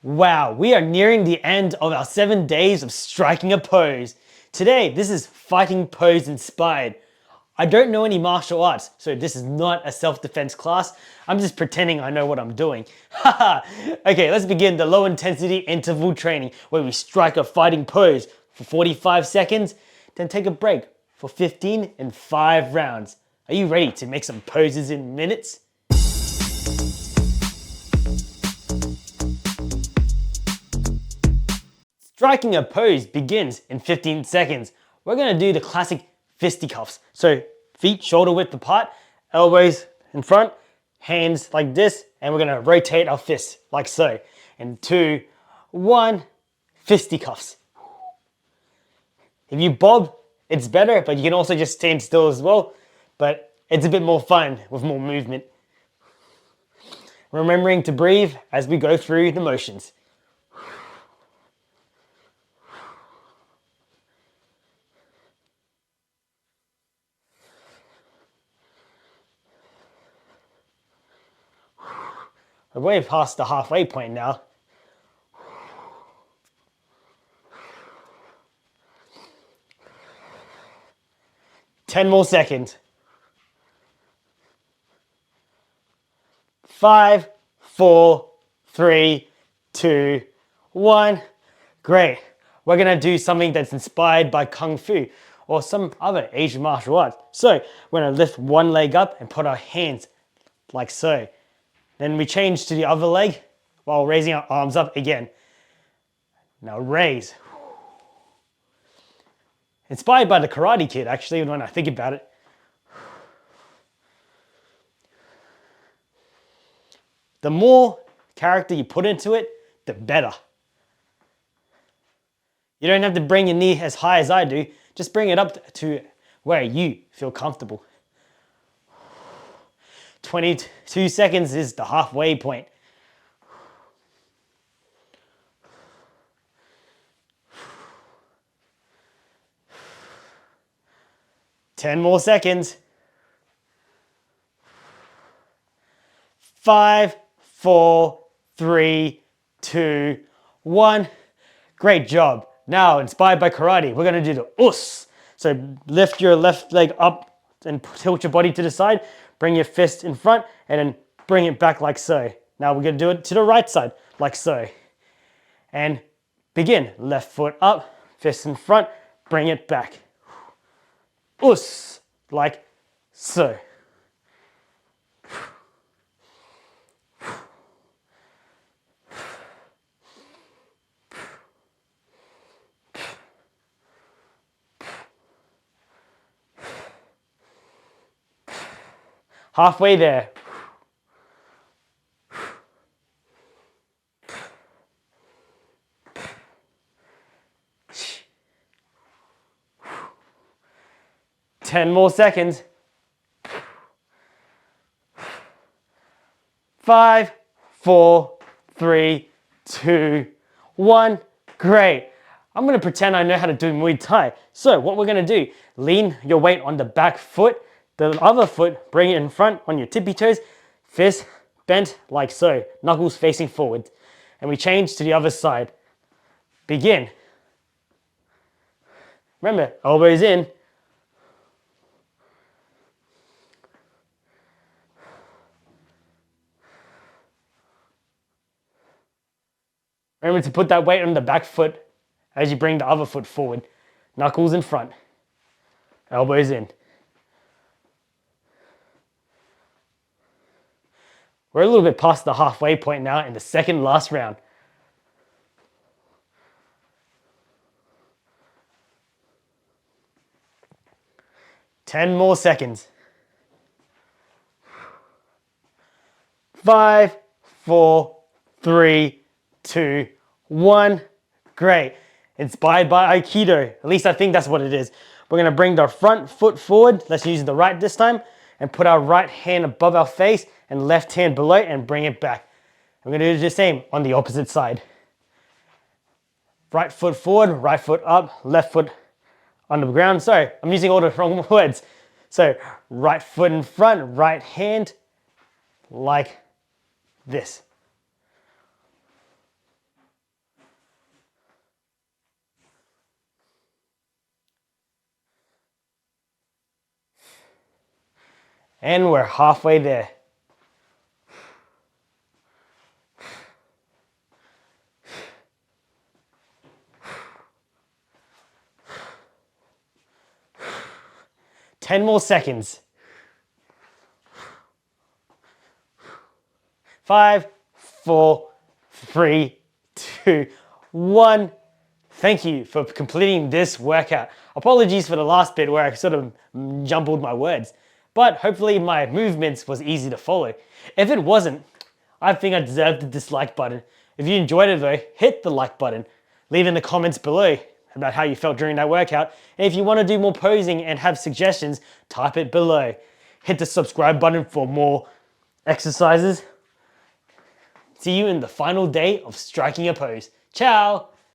Wow, we are nearing the end of our 7 days of striking a pose. Today, this is fighting pose inspired. I don't know any martial arts, so this is not a self-defense class. I'm just pretending I know what I'm doing. Haha! Okay, let's begin the low intensity interval training where we strike a fighting pose for 45 seconds, then take a break for 15 and 5 rounds. Are you ready to make some poses in minutes? Striking a pose begins in 15 seconds. We're gonna do the classic fisticuffs. So feet shoulder width apart, elbows in front, hands like this, and we're gonna rotate our fists like so. And 2, 1, fisticuffs. If you bob, it's better, but you can also just stand still as well. But it's a bit more fun with more movement. Remembering to breathe as we go through the motions. We're way past the halfway point now. Ten more seconds. 5, 4, 3, 2, 1. Great. We're gonna do something that's inspired by Kung Fu or some other Asian martial arts. So we're gonna lift one leg up and put our hands like so. Then we change to the other leg while raising our arms up again. Now raise. Inspired by the Karate Kid, actually, when I think about it. The more character you put into it, the better. You don't have to bring your knee as high as I do. Just bring it up to where you feel comfortable. 22 seconds is the halfway point. Ten more seconds. 5, 4, 3, 2, 1. Great job. Now, inspired by karate, we're gonna do the us. So lift your left leg up and tilt your body to the side. Bring your fist in front and then bring it back like so. Now we're gonna do it to the right side, like so. And begin. Left foot up, fist in front, bring it back. Us, like so. Halfway there. Ten more seconds. 5, 4, 3, 2, 1. Great. I'm gonna pretend I know how to do Muay Thai. So what we're gonna do, lean your weight on the back foot, the other foot, bring it in front on your tippy toes, fist bent like so, knuckles facing forward. And we change to the other side. Begin. Remember, elbows in. Remember to put that weight on the back foot as you bring the other foot forward. Knuckles in front, elbows in. We're a little bit past the halfway point now in the second last round. Ten more seconds. 5, 4, 3, 2, 1. Great. Inspired by Aikido. At least I think that's what it is. We're gonna bring the front foot forward. Let's use the right this time. And put our right hand above our face and left hand below and bring it back. We're gonna do the same on the opposite side. Right foot forward, right foot up, left foot on the ground. Sorry, I'm using all the wrong words. So right foot in front, right hand like this. And we're halfway there. Ten more seconds. 5, 4, 3, 2, 1. Thank you for completing this workout. Apologies for the last bit where I sort of jumbled my words, but hopefully my movements was easy to follow. If it wasn't, I think I deserve the dislike button. If you enjoyed it though, hit the like button. Leave in the comments below about how you felt during that workout. And if you want to do more posing and have suggestions, type it below. Hit the subscribe button for more exercises. See you in the final day of striking a pose. Ciao!